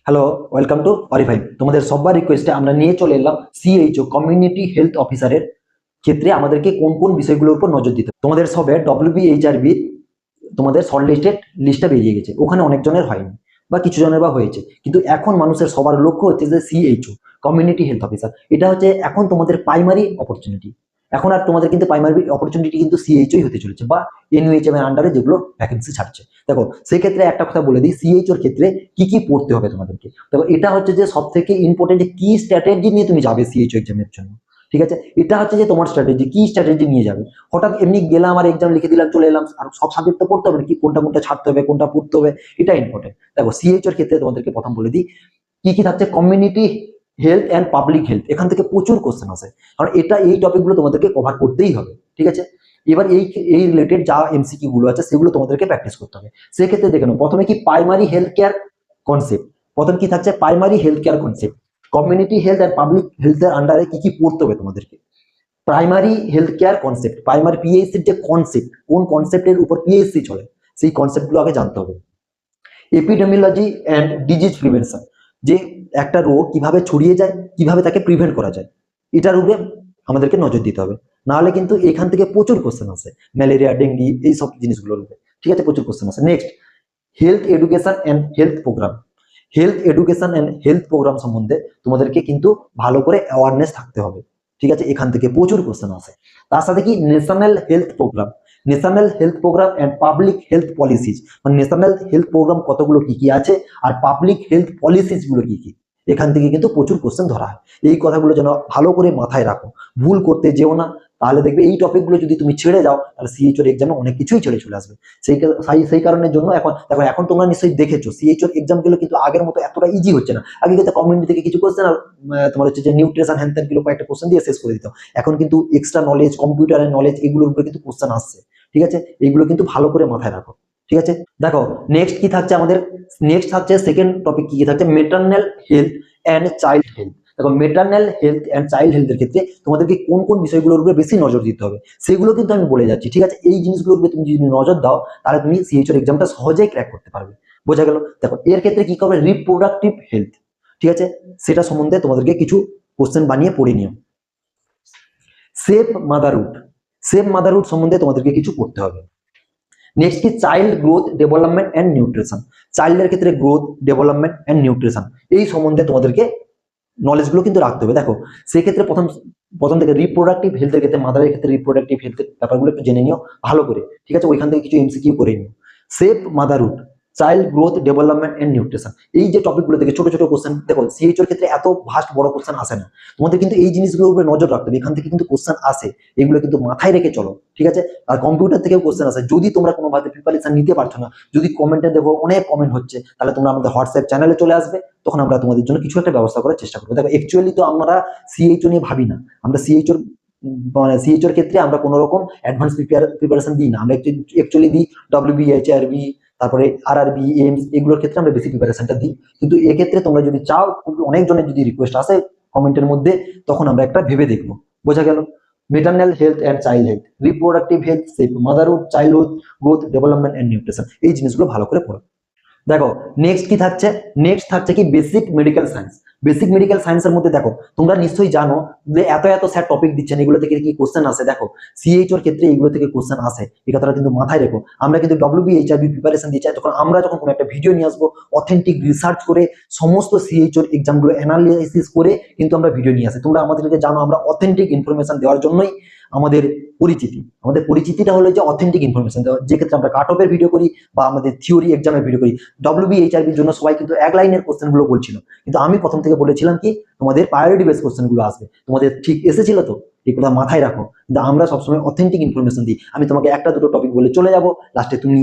Hello, welcome to অরিফাইম। তোমাদের সবার রিকোয়েস্টে আমরা নিয়ে চলে এলাম সিএইচও কমিউনিটি হেলথ অফিসারের ক্ষেত্রে আমাদেরকে কোন কোন বিষয়গুলোর উপর নজর দিতে হবে। তোমাদের সবে ডব্লিউবিএইচআরবি তোমাদের শর্ট লিস্টটা বেরিয়ে গেছে, ওখানে অনেকজনের হয়নি বা কিছু জনের বা হয়েছে, কিন্তু এখন মানুষের সবার লক্ষ্য হচ্ছে যে সিএইচও কমিউনিটি হেলথ অফিসার, এটা হচ্ছে এখন তোমাদের প্রাইমারি অপরচুনিটি। এখন আর তোমাদের কিন্তু প্রাইমারি অপরচুনিটি কিন্তু সিএইচওই হতে চলেছে বা এনইউএইচএম এর আন্ডারে যেগুলো ভ্যাকেন্সি ছাড়ছে। দেখো সেই ক্ষেত্রে একটা কথা বলে দিই, সিএইচওর ক্ষেত্রে কি কি পড়তে হবে তোমাদেরকে। দেখো এটা হচ্ছে যে সব থেকে ইম্পর্টেন্ট, যে কি স্ট্র্যাটেজি নিয়ে তুমি যাবে সিএইচও এক্সামের জন্য। ঠিক আছে, এটা হচ্ছে যে তোমার স্ট্র্যাটেজি, কি স্ট্র্যাটেজি নিয়ে যাবে। হঠাৎ এমনি গেলাম আর এক্সাম লিখে দিলাম চলে এলাম, আর সব সাবজেক্ট তো পড়তে হবে না, কি কোনটা কোনটা ছাড়তে হবে কোনটা পড়তে হবে, এটা ইম্পর্টেন্ট। দেখো সিএইচওর ক্ষেত্রে তোমাদেরকে প্রথম বলে দিই কি কি থাকছে। Community health and public health, এখান থেকে প্রচুর কোশ্চেন আসে, কারণ এটা এই টপিকগুলো তোমাদেরকে কভার করতেই হবে। ঠিক আছে, এবার এই এই রিলেটেড যা এমসিকিউ গুলো আছে সেগুলো তোমাদেরকে প্র্যাকটিস করতে হবে। সেক্ষেত্রে দেখে নাও প্রথমে কি প্রাইমারি হেলথ কেয়ার কনসেপ্ট। প্রথম কি থাকছে, primary health care concept. Community health and public হেলথের আন্ডারে কি কি পড়তে হবে তোমাদেরকে। Primary health care concept, primary পিএইচসির যে কনসেপ্ট, কোন কনসেপ্টের উপর পিএইচসি চলে সেই কনসেপ্টগুলো আগে জানতে হবে। এপিডেমিওলজি অ্যান্ড ডিজিজ প্রিভেনশন, যে একটা রোগ কিভাবে ছড়িয়ে যায়, কিভাবে তাকে প্রিভেন্ট করা যায়, এটার উপরে আমাদেরকে নজর দিতে হবে। নাহলে কিন্তু এখান থেকে প্রচুর কোশ্চেন আছে, ম্যালেরিয়া ডেঙ্গি এইসব জিনিসগুলোর উপরে। ঠিক আছে, প্রচুর কোশ্চেন আছে। Next, health education and health program. Health education and health program সম্বন্ধে তোমাদেরকে কিন্তু ভালো করে অ্যাওয়ারনেস থাকতে হবে। ঠিক আছে, এখান থেকে প্রচুর কোশ্চেন আসে। তার সাথে কি national health program, national health program and public health policies, মানে ন্যাশনাল হেলথ প্রোগ্রাম কতগুলো কি কি আছে আর পাবলিক হেলথ পলিসিস গুলো কি কি, এখান থেকে কিন্তু প্রচুর কোশ্চেন ধরা হয়। এই কথাগুলো যেন ভালো করে মাথায় রাখো, ভুল করতে যেও না। তাহলে দেখবে এই টপিকগুলো যদি তুমি ছেড়ে যাও তাহলে সিএইচওর এক্সামে অনেক কিছুই ছেড়ে চলে আসবে। সেই কারণের জন্য এখন দেখো, এখন তোমরা নিশ্চয়ই দেখেছো সিএইচওর এক্সাম গুলো কিন্তু আগের মতো এতটা ইজি হচ্ছে না। আগে কিন্তু কমিউনিটি থেকে কিছু কোশ্চেন আর তোমার হচ্ছে যে নিউট্রিশন হ্যান্ড গুলো কয়েকটা কোশ্চেন দিয়ে শেষ করে দিত। এখন কিন্তু এক্সট্রা নলেজ, কম্পিউটারের নলেজ, এগুলোর উপরে কিন্তু কোশ্চেন আসছে। ঠিক আছে, এগুলো কিন্তু ভালো করে মাথায় রাখো। ঠিক আছে, দেখো নেক্সট কি থাকছে আমাদের। নেক্সট থাকছে সেকেন্ড টপিক কি কি থাকছে, maternal health and child health. দেখো মেটার্নাল হেলথ অ্যান্ড চাইল্ড হেলথের ক্ষেত্রে তোমাদেরকে কোন কোন বিষয়গুলোর উপরে বেশি নজর দিতে হবে সেগুলো কিন্তু আমি বলে যাচ্ছি। ঠিক আছে, এই জিনিসগুলোর উপরে তুমি যদি নজর দাও তাহলে তুমি সিএইচওর এক্সামটা সহজেই ক্র্যাক করতে পারবে। বোঝা গেল। দেখো এর ক্ষেত্রে কি করবে, রিপ্রোডাক্টিভ হেলথ। ঠিক আছে, সেটা সম্বন্ধে তোমাদেরকে কিছু কোশ্চেন বানিয়ে পড়ে নিও। সেফ মাদারহুড, সেফ মাদারহুড সম্বন্ধে তোমাদেরকে কিছু পড়তে হবে। নেক্সট কি child growth development and nutrition, চাইল্ডের ক্ষেত্রে গ্রোথ ডেভেলপমেন্ট অ্যান্ড নিউট্রিশন এই সম্বন্ধে তোমাদেরকে নলেজ গুলো কিন্তু রাখতে হবে। দেখো সেক্ষেত্রে প্রথম প্রথম থেকে রিপ্রোডাক্টিভ হেলথের ক্ষেত্রে, মাদারের ক্ষেত্রে রিপ্রোডাক্টিভ হেলথের ব্যাপারগুলো একটু জেনে নিও ভালো করে। ঠিক আছে, ওইখান থেকে কিছু এমসিকিউ করে নিও। Safe motherhood, child growth development and nutrition, এই যে টপিকগুলো থেকে ছোট ছোট কোশ্চেন। দেখো সিএইচওর ক্ষেত্রে এত ভাস্ট বড় কোশ্চেন আসে না, তোমাদের কিন্তু এই জিনিসগুলোর উপরে নজর রাখতে হবে। এখান থেকে কিন্তু কোশ্চেন আসে, এগুলো কিন্তু মাথায় রেখে চলো। ঠিক আছে, আর কম্পিউটার থেকেও কোশ্চেন আসে। যদি তোমরা কোনোভাবে প্রিপারেশন নিতে পারছো না, যদি কমেন্টে দেখো অনেক কমেন্ট হচ্ছে, তাহলে তোমরা আমাদের হোয়াটসঅ্যাপ চ্যানেলে চলে আসবে, তখন আমরা তোমাদের জন্য কিছু একটা ব্যবস্থা করার চেষ্টা করবো। দেখো অ্যাকচুয়ালি তো আমরা সিএইচও নিয়ে ভাবি না, আমরা সিএইচওর মানে সিএইচওর ক্ষেত্রে আমরা কোনো রকম অ্যাডভান্স প্রিপারেশন দিই না। আমরা অ্যাকচুয়ালি দিই ডব্লিউবিএইচআরবি, তারপরে আরআরবি, এইমস, এগুলোর ক্ষেত্রে আমরা বেশি প্রিপারেশনটা দিই। কিন্তু এক্ষেত্রে তোমরা যদি চাও, অনেকজনের যদি রিকোয়েস্ট আসে কমেন্টের মধ্যে, তখন আমরা একটা ভেবে দেখবো। বোঝা গেল। Maternal health and child health, reproductive health, safe motherhood, childhood growth development and nutrition, এই জিনিসগুলো ভালো করে পড়ো। দেখো নেক্সট কি থাকছে, নেক্সট থাকছে কি basic medical science. Basic medical সায়েন্সের মধ্যে দেখো তোমরা নিশ্চয়ই জানো যে এত এত স্যার টপিক দিচ্ছেন, এগুলো থেকে কি কোশ্চেন আসে। দেখো সিএইচওর ক্ষেত্রে এগুলো থেকে কোশ্চেন আসে, এই কথাটা কিন্তু মাথায় রেখো। আমরা কিন্তু ডব্লিউবিএইচআরবি প্রিপারেশন দিচ্ছি, তখন আমরা যখন কোনো একটা ভিডিও নিয়ে আসবো, অথেন্টিক রিসার্চ করে সমস্ত সিএইচওর এক্সামগুলো অ্যানালিসিস করে কিন্তু আমরা ভিডিও নিয়ে আসি। তোমরা আমাদেরকে জানো আমরা অথেন্টিক ইনফরমেশন দেওয়ার জন্যই আমাদের পরিচিতি। আমাদের পরিচিতিটা হলো যে অথেন্টিক ইনফরমেশন দেওয়া, যে ক্ষেত্রে আমরা কাট অফের ভিডিও করি বা আমাদের থিওরি এক্সামের ভিডিও করি। ডব্লিউবিএইচআরবির জন্য সবাই কিন্তু এক লাইনের কোশ্চেন গুলো বলছিল, কিন্তু আমি প্রথম থেকে বলেছিলাম কি তোমাদের প্রায়োরিটি বেস কোশ্চেন গুলো আসবে। তোমাদের ঠিক এসেছিল তো, এই কথা মাথায় রাখো। কিন্তু আমরা সবসময় অথেন্টিক ইনফরমেশন দিই। আমি তোমাকে একটা দুটো টপিক বলে চলে যাবো, লাস্টে তুমি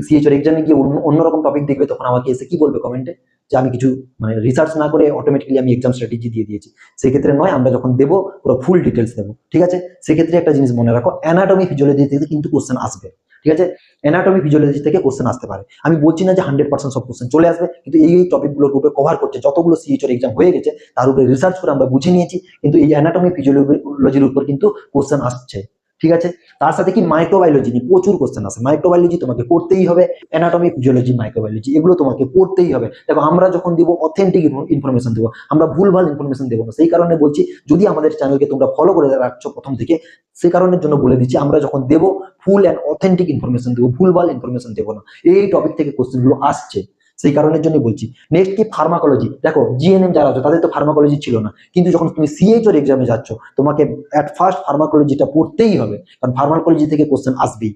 সিএইচওর এক্সামে গিয়ে অন্যরকম টপিক দেখবে, তখন আমাকে এসে কি বলবে কমেন্টে, যে আমি কিছু মানে রিসার্চ না করে অটোমেটিক্যালি আমি এক্সাম স্ট্র্যাটেজি দিয়ে দিয়েছি। সেক্ষেত্রে নয়, আমরা যখন দেবো পুরো ফুল ডিটেলস দেবো। ঠিক আছে, সেক্ষেত্রে একটা জিনিস মনে রাখো, অ্যানাটমি ফিজিওলজি থেকে কিন্তু কোশ্চেন আসবে। ঠিক আছে, অ্যানাটমি ফিজিওলজি থেকে কোশ্চেন আসতে পারে। আমি বলছি না যে 100% সব কোশ্চেন চলে আসবে, কিন্তু এই টপিকগুলোর উপরে কভার করছে যতগুলো সিএইচওর এক্সাম হয়ে গেছে, তার উপরে রিসার্চ করে আমরা বুঝে নিয়েছি, কিন্তু এই অ্যানাটমি ফিজিওলজির উপর কিন্তু কোশ্চেন আসছে। ঠিক আছে। তার সাথে কি মাইক্রোবায়োলজি নিয়ে প্রচুর কোশ্চেন আছে, মাইক্রোবায়োলজি তোমাকে পড়তেই হবে, অ্যানাটমি ফিজিওলজি মাইক্রোবায়োলজি এগুলো তোমাকে পড়তেই হবে। দেখো আমরা যখন দিব অথেন্টিক ইনফরমেশন দেবো, আমরা ভুলভাল ইনফরমেশন দেবো না। সেই কারণে বলছি যদি আমাদের চ্যানেলকে তোমরা ফলো করে রাখছো প্রথম থেকে, সেই কারণের জন্য বলে দিচ্ছি আমরা যখন দেবো ফুল অ্যান্ড অথেন্টিক ইনফরমেশন দেবো, ভুলভাল ইনফরমেশন দেবো না। এই টপিক থেকে কোশ্চেন গুলো আসছে, সেই কারণের জন্য বলছি। নেক্সট কি ফার্মাকোলজি, দেখো জিএনএম যারা আছে তাদের তো ফার্মাকোলজি ছিল না, কিন্তু যখন তুমি সিএইচওর এক্সামে যাচ্ছ তোমাকে অ্যাট ফার্স্ট ফার্মাকোলজিটা পড়তেই হবে, কারণ ফার্মাকোলজি থেকে কোশ্চেন আসবেই।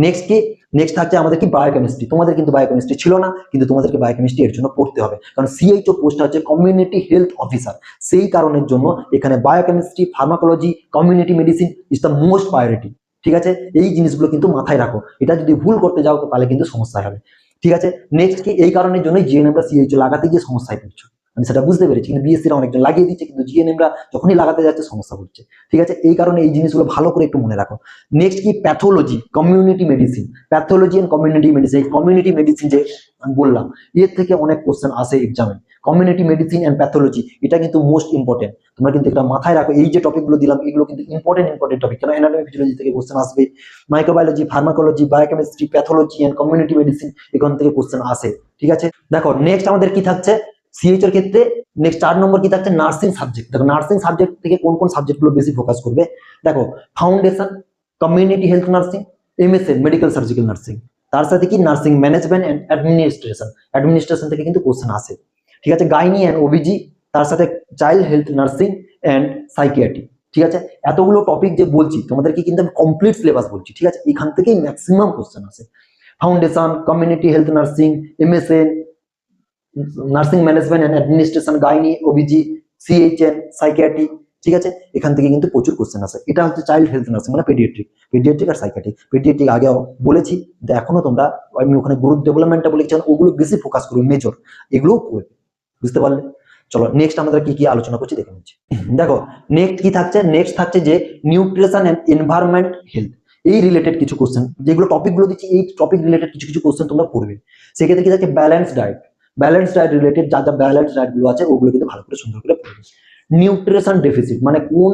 নেক্সট কি, নেক্সট থাকছে আমাদের কি বায়োকেমিস্ট্রি, তোমাদের কিন্তু বায়োকেমিস্ট্রি ছিল না, কিন্তু তোমাদেরকে বায়োকেমিস্ট্রি এর জন্য পড়তে হবে, কারণ সিএইচও পোস্টটা হচ্ছে কমিউনিটি হেলথ অফিসার। সেই কারণের জন্য এখানে biochemistry, pharmacology, community medicine is the most priority. ঠিক আছে, এই জিনিসগুলো কিন্তু মাথায় রাখো, এটা যদি ভুল করতে যাও তাহলে কিন্তু সমস্যা হবে। ঠিক আছে, নেক্সট কি, এই কারণের জন্য জিএনএমরা সিএইচও লাগাতে গিয়ে সমস্যায় পড়ছো, আমি সেটা বুঝতে পেরেছি, কিন্তু বিএসসিরা অনেকজন লাগিয়ে দিচ্ছে, কিন্তু জিএনএমরা যখনই লাগাতে যাচ্ছে সমস্যা হচ্ছে। ঠিক আছে, এই কারণে এই জিনিসগুলো ভালো করে একটু মনে রাখো। নেক্সট কি, pathology, community medicine, pathology and community medicine. এই কমিউনিটি মেডিসিন যে আমি বললাম, এর থেকে অনেক কোশ্চেন আসে এক্সামে। কমিউনিটি মেডিসিন এন্ড প্যাথোলজি এটা কিন্তু মোস্ট ইম্পর্টেন্ট, তোমরা কিন্তু এটা মাথায় রাখো। এই যে টপিকগুলো দিলাম এগুলো কিন্তু ইম্পর্টেন্ট টপিক, কারণ অ্যানাটমি ফিজিওলজি থেকে কোশ্চেন আসবে, microbiology, pharmacology, biochemistry, pathology and community medicine এখান থেকে কোশ্চেন আসে। ঠিক আছে, দেখো নেক্সট আমাদের কি থাকছে সিএইচ এর ক্ষেত্রে, নেক্সট 4 নম্বর কি থাকছে, নার্সিং সাবজেক্ট। দেখো নার্সিং সাবজেক্ট থেকে কোন কোন সাবজেক্টগুলো বেশি ফোকাস করবে, দেখো foundation, community health nursing, MSN medical surgical nursing, তার সাথে কি nursing management and administration, administration থেকে কিন্তু কোশ্চেন আসে। ঠিক আছে, গাইনি এন্ড ওবিজি, তার সাথে child health nursing and psychiatry. ঠিক আছে, এতগুলো টপিক যে বলছি তোমাদেরকে কিন্তু আমি কমপ্লিট সিলেবাস বলছি। ঠিক আছে, এখান থেকেই ম্যাক্সিমাম কোশ্চেন আসে। Foundation, community health nursing, MSN, nursing management and administration, gynae, OBG, CHN, psychiatry. ঠিক আছে, এখান থেকে কিন্তু প্রচুর কোশ্চেন আসে। এটা হচ্ছে চাইল্ড হেলথ নার্সিং মানে পেডিয়াট্রিক, পেডিয়াট্রিক আর সাইকিয়াট্রিক। পেডিয়াট্রিক আগে বলেছি, কিন্তু এখনো তোমরা, আমি ওখানে গ্রোথ ডেভেলপমেন্টটা বলেছি, ওগুলো বেশি ফোকাস করবে, মেজর এগুলোও পড়বে। বুঝতে পারলে? চলো নেক্সট আমরা কি কি আলোচনা করছি দেখে নিচ্ছি। দেখো নেক্সট কি থাকছে, নেক্সট থাকছে যে নিউট্রিশন এন্ড এনভায়রনমেন্ট হেলথ, এই রিলেটেড কিছু কোশ্চেন, যেগুলো টপিকগুলো দিচ্ছি এই টপিক রিলেটেড কিছু কিছু কোশ্চেন তোমরা পড়বে। সেক্ষেত্রে কি থাকছে, balance diet, balance diet related যা যা ব্যালেন্স ডায়েট গুলো আছে ওগুলো কিন্তু ভালো করে সুন্দর করে পড়বে। নিউট্রিশন ডেফিসিট মানে কোন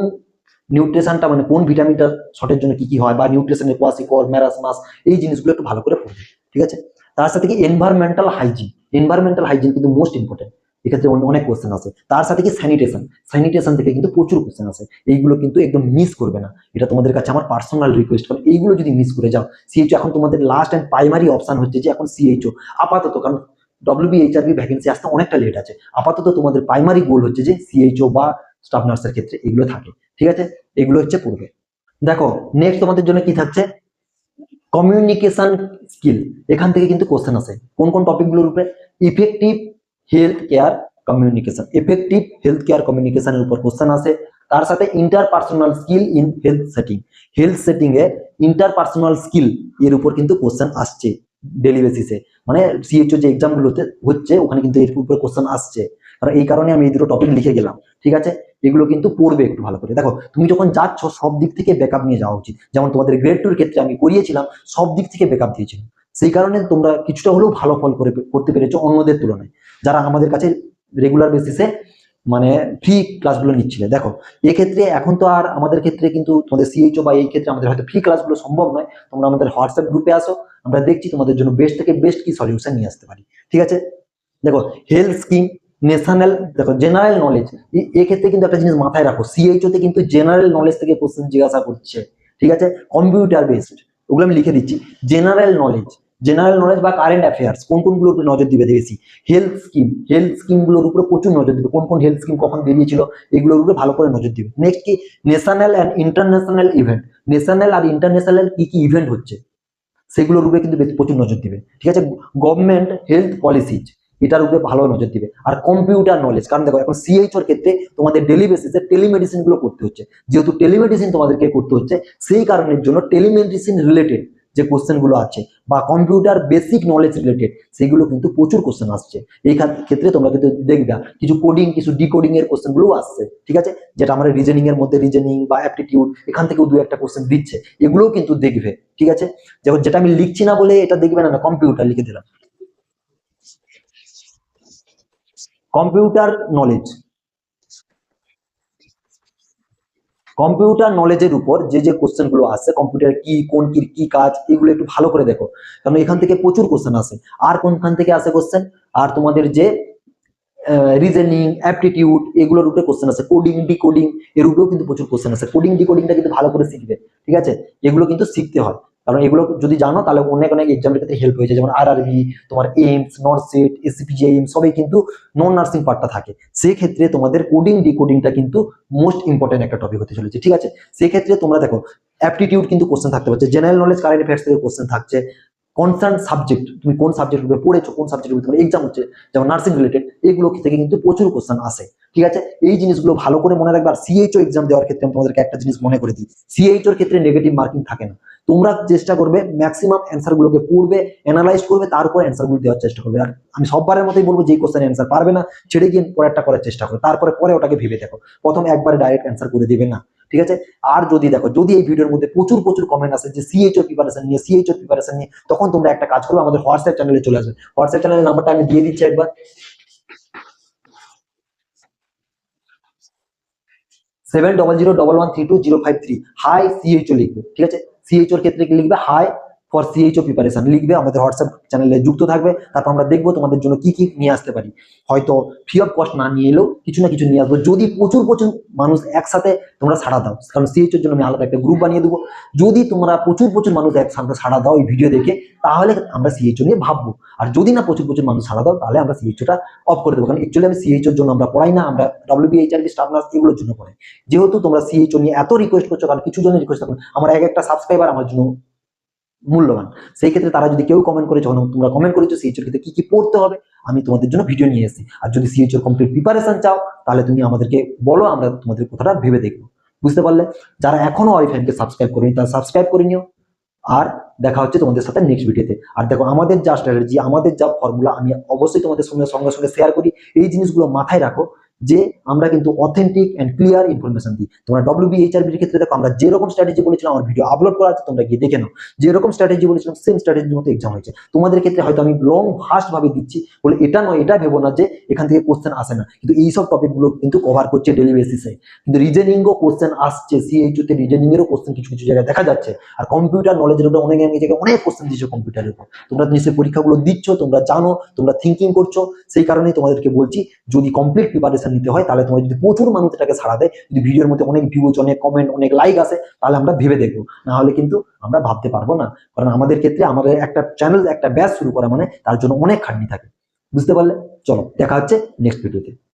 নিউট্রিশনটা, মানে কোন ভিটামিনটা শর্টের জন্য কি কি হয়, বা নিউট্রিশনের কোয়াসিকর, ম্যারাসমাস, এই জিনিসগুলো একটু ভালো করে পড়বে। ঠিক আছে, তার সাথে কি এনভায়রনমেন্টাল হাইজিন, এনভায়রনমেন্টাল হাইজিন কিন্তু মোস্ট ইম্পর্টেন্ট, এক্ষেত্রে অনেক কোশ্চেন আছে। তার সাথে কি স্যানিটেশন, স্যানিটেশন থেকে কিন্তু প্রচুর কোশ্চেন আছে, এইগুলো কিন্তু একদম মিস করবে না, এটা তোমাদের কাছে আমার পার্সোনাল রিকোয়েস্ট। কারণ এইগুলো যদি মিস করে যাও, সিএইচও এখন তোমাদের লাস্ট এন্ড প্রাইমারি অপশন হচ্ছে যে এখন সিএইচও আপাতত, কারণ ডব্লিউবিএইচআরবি ভ্যাকেন্সি আসতে অনেকটা লেট আছে, আপাতত তোমাদের প্রাইমারি গোল হচ্ছে যে সিএইচও বা স্টাফ নার্সের ক্ষেত্রে এগুলো থাকে। ঠিক আছে, এগুলো হচ্ছে পড়বে। দেখো নেক্সট তোমাদের জন্য কি থাকছে, কমিউনিকেশন স্কিল, এখান থেকে কিন্তু কোশ্চেন আছে কোন কোন টপিকগুলোর উপরে, effective health care communication, effective health care কমিউনিকেশনের উপর কোশ্চেন আছে। তার সাথে interpersonal skill in health setting, health setting A interpersonal skill এর উপর কিন্তু কোশ্চেন আসছে ডেলি বেসিসে, মানে সিএইচও যে এক্সাম গুলোতে হচ্ছে ওখানে কিন্তু এর উপর কোশ্চেন আসছে। কারণ এই কারণে আমি এই দুটো টপিক লিখে গেলাম। ঠিক আছে, এগুলো কিন্তু পড়বে একটু ভালো করে। দেখো তুমি যখন যাচ্ছ সব দিক থেকে ব্যাকআপ নিয়ে যাওয়া উচিত, যেমন তোমাদের গ্রেড টুর ক্ষেত্রে আমি করিয়েছিলাম, সব দিক থেকে ব্যাকআপ দিয়েছিলাম, সেই কারণে তোমরা কিছুটা হলেও ভালো ফল করতে পেরেছো অন্যদের তুলনায়, যারা আমাদের কাছে রেগুলার বেসিসে মানে ফ্রি ক্লাসগুলো নিচ্ছিলে। দেখো এক্ষেত্রে এখন তো আর আমাদের ক্ষেত্রে কিন্তু তোমাদের সিএইচও বা এই ক্ষেত্রে আমাদের হয়তো ফ্রি ক্লাসগুলো সম্ভব নয়, তোমরা আমাদের হোয়াটসঅ্যাপ গ্রুপে আসো, আমরা দেখছি তোমাদের জন্য বেস্ট থেকে বেস্ট কি সলিউশন নিয়ে আসতে পারি। ঠিক আছে, দেখো হেলথ স্কিম, ন্যাশনাল, দেখো জেনারেল নলেজ, এক্ষেত্রে কিন্তু একটা জিনিস মাথায় রাখো, সিএইচও তে কিন্তু জেনারেল নলেজ থেকে কোশ্চেন জিজ্ঞাসা করছে। ঠিক আছে, কম্পিউটার বেসড, ওগুলো আমি লিখে দিচ্ছি। জেনারেল নলেজ, জেনারেল নলেজ বা কারেন্ট অ্যাফেয়ার্স কোন কোনগুলোর উপরে নজর দিবে দেখেছি, হেলথ স্কিম, হেলথ স্কিমগুলোর উপরে প্রচুর নজর দিবে, কোন কোন হেলথ স্কিম কখন বেরিয়েছিল এগুলোর উপরে ভালো করে নজর দিবে। নেক্সট কি, national and international event, national আর ইন্টারন্যাশনাল কি কি ইভেন্ট হচ্ছে সেগুলোর উপরে কিন্তু প্রচুর নজর দিবে। ঠিক আছে, গভর্নমেন্ট হেলথ পলিসিজ এটার উপরে ভালো নজর দিবে। আর কম্পিউটার নলেজ, কারণ দেখো এখন সিএইচওর ক্ষেত্রে তোমাদের ডেলি বেসিসে টেলিমেডিসিন গুলো করতে হচ্ছে, যেহেতু টেলিমেডিসিন তোমাদেরকে করতে হচ্ছে সেই কারণের জন্য টেলিমেডিসিন রিলেটেড যে কোশ্চেন গুলো আছে বা কম্পিউটার বেসিক নলেজ রিলেটেড সেগুলো কিন্তু প্রচুর কোশ্চেন আসছে। এই ক্ষেত্রে তোমরা কিন্তু দেখবে কিছু কোডিং, কিছু ডিকোডিং এর কোশ্চেন গুলো আসছে। ঠিক আছে, যেটা আমরা রিজনিং এর মধ্যে রিজনিং বা অ্যাপটিটিউড এখান থেকেও দু একটা কোশ্চেন দিচ্ছে, এগুলোও কিন্তু দেখবে। ঠিক আছে, যেমন যেটা আমি লিখছি না বলে এটা দেখবে না, কম্পিউটার লিখে দিলাম, কম্পিউটার নলেজ, কম্পিউটার নলেজের উপর যে যে কোশ্চেন গুলো আসছে, কম্পিউটার কি, কোন কি কাজ, এগুলো একটু ভালো করে দেখো, কারণ এখান থেকে প্রচুর কোশ্চেন আসে। আর কোনখান থেকে আসে কোশ্চেন, আর তোমাদের যে রিজনিং, অ্যাপটিটিউড, এগুলোর উপরে কোশ্চেন আছে, কোডিং, ডিকোডিং, এর উপরেও কিন্তু প্রচুর কোশ্চেন আছে। কোডিং ডিকোডিংটা কিন্তু ভালো করে শিখবে, ঠিক আছে? এগুলো কিন্তু শিখতে হয়, কারণ এগুলো যদি জানো তাহলে অনেক অনেক এক্সামের ক্ষেত্রে হেল্প হয়েছে। যেমন আরআরবি, তোমার এইমস, নর্সেট, এসসিপিজিএম, সবই কিন্তু নন নার্সিং পার্টটা থাকে। সেক্ষেত্রে তোমাদের কোডিং ডিকোডিংটা কিন্তু মোস্ট ইম্পর্টেন্ট একটা টপিক হতে চলেছে, ঠিক আছে? সেক্ষেত্রে তোমরা দেখো অ্যাপটিটিউড কিন্তু কোশ্চেন থাকতে পারছে, জেনারেল নলেজ, কারেন্ট অ্যাফেয়ার্স থেকে কোশ্চেন থাকছে, কনসার্ন সাবজেক্ট, তুমি কোন সাবজেক্ট উপরে পড়েছো, কোন সাবজেক্ট উপরে তোমার এক্সাম হচ্ছে, যেমন নার্সিং রিলেটেড, এগুলো থেকে কিন্তু প্রচুর কোশ্চেন আসে, ঠিক আছে? এই জিনিসগুলো ভালো করে মনে রাখবে। আর সিএইচও এক্সাম দেওয়ার ক্ষেত্রে আমি তোমাদেরকে একটা জিনিস মনে করে দিই, সিএইচওর ক্ষেত্রে নেগেটিভ মার্কিং থাকে না। তোমরা চেষ্টা করবে ম্যাক্সিমাম অ্যান্সার গুলোকে পড়বে, অ্যানালাইজ করবে, তারপর অ্যান্সার গুলো দেওয়ার চেষ্টা করবে। আর আমি সববারের মতোই বলবো, যেই কোশ্চেন অ্যান্সার পারবে না ছেড়ে গিয়ে পরেরটা করার চেষ্টা করো, তারপরে পরে ওটাকে ভেবে দেখো, প্রথম একবারে ডাইরেক্ট অ্যান্সার করে দেবে না, ঠিক আছে? আর যদি দেখো, যদি এই ভিডিওর মধ্যে প্রচুর প্রচুর কমেন্ট আসে যে সিএইচও প্রিপারেশন নিয়ে, সিএইচও প্রিপারেশন নিয়ে, তখন তোমরা একটা কাজ করো, আমাদের হোয়াটসঅ্যাপ চ্যানেলে চলে আসবে। হোয়াটসঅ্যাপ চ্যানেলের নাম্বারটা আমি দিয়ে দিচ্ছি একবার, 7001132053। হাই সিএইচও লিখবে, ঠিক আছে? সিএইচওর ক্ষেত্রে কি লিখবে? হাই ফর সিএইচও প্রিপারেশন লিখবে, আমাদের হোয়াটসঅ্যাপ চ্যানেলে যুক্ত থাকবে। তারপর আমরা দেখবো তোমাদের জন্য কি কি নিয়ে আসতে পারি। হয়তো ফ্রি অফ কস্ট না নিয়ে এলেও কিছু না কিছু নিয়ে আসবো, যদি প্রচুর প্রচুর মানুষ একসাথে তোমরা সাড়া দাও, কারণ সিএইচওর জন্য আমি আলাদা একটা গ্রুপ বানিয়ে দেবো। যদি তোমরা প্রচুর প্রচুর মানুষ একসাথে সাড়া দাও এই ভিডিও দেখে, তাহলে আমরা সিএইচও নিয়ে ভাববো। আর যদি না প্রচুর প্রচুর মানুষ সাড়া দাও, তাহলে আমরা সিএইচওটা অফ করে দেবো। কারণ অ্যাকচুয়ালি আমি সিএইচওর জন্য আমরা পড়াই না, আমরা ডব্লিউবিএইচআরবি, স্টাফ নার্স, এগুলোর জন্য পড়াই। যেহেতু তোমরা সিএইচও নিয়ে এত রিকোয়েস্ট করছো, কারণ কিছু জনের রিকোয়েস্ট থাকুন, আমার এক একটা সাবস্ক্রাইবার আমার জন্য মূল্যবান। সেই ক্ষেত্রে তারা যদি কেউ কমেন্ট করে, যখন তোমরা কমেন্ট করেছো সিএইচওর ক্ষেত্রে কি কি পড়তে হবে, আমি তোমাদের জন্য ভিডিও নিয়ে এসেছি। আর যদি সিএইচওর কমপ্লিট প্রিপারেশন চাও, তাহলে তুমি আমাদেরকে বলো, আমরা তোমাদের কথাটা ভেবে দেখবো। বুঝতে পারলে? যারা এখনো ওয়াইফাইকে সাবস্ক্রাইব করেনি, তারা সাবস্ক্রাইব করে নিও। আর দেখা হচ্ছে তোমাদের সাথে নেক্সট ভিডিওতে। আর দেখো, আমাদের যা স্ট্র্যাটেজি, আমাদের যা ফর্মুলা, আমি অবশ্যই তোমাদের সঙ্গে সঙ্গে সঙ্গে শেয়ার করি। এই জিনিসগুলো মাথায় রাখো যে আমরা কিন্তু অথেন্টিক এন্ড ক্লিয়ার ইনফরমেশন দিই। তোমরা ডব্লিউবিএইচআরবির ক্ষেত্রে দেখো, আমরা যেরকম স্ট্র্যাটেজি বলেছিলাম, আমার ভিডিও আপলোড করা আছে, তোমরা গিয়ে দেখে নাও। যেরকম স্ট্র্যাটেজি বলেছিলাম, সেম স্ট্র্যাটেজির মতো এক্সাম হয়েছে। তোমাদের ক্ষেত্রে হয়তো আমি লং ফাস্ট ভাবে দিচ্ছি বলে এটা নয়, এটা ভেবো না যে এখান থেকে কোশ্চেন আসে না, কিন্তু এইসব টপিক গুলো কিন্তু কভার করছে ডেলি বেসিসে। কিন্তু রিজনিংও কোশ্চেন আসছে, সিএইচও তে রিজনিং এরও কোশ্চেন কিছু কিছু জায়গায় দেখা যাচ্ছে। আর কম্পিউটার নলেজের উপরে অনেক অনেক জায়গায় অনেক কোশ্চেন দিচ্ছে কম্পিউটারের উপর। তোমরা নিশ্চয়ই পরীক্ষাগুলো দিচ্ছ, তোমরা জানো, তোমরা থিঙ্কিং করছো। সেই কারণেই তোমাদেরকে বলছি, যদি কমপ্লিট প্রিপারেশন নিতে হয়, তাহলে তোমার যদি প্রচুর মানুষ এটাকে সাড়া দেয়, যদি ভিডিওর মধ্যে অনেক ভিউজ, অনেক কমেন্ট, অনেক লাইক আসে, তাহলে আমরা ভেবে দেখবো। না হলে কিন্তু আমরা ভাবতে পারবো না, কারণ আমাদের ক্ষেত্রে আমাদের একটা চ্যানেল, একটা ব্যাচ শুরু করা মানে তার জন্য অনেক খাটনি থাকে। বুঝতে পারলে? চলো, দেখা হচ্ছে নেক্সট ভিডিওতে।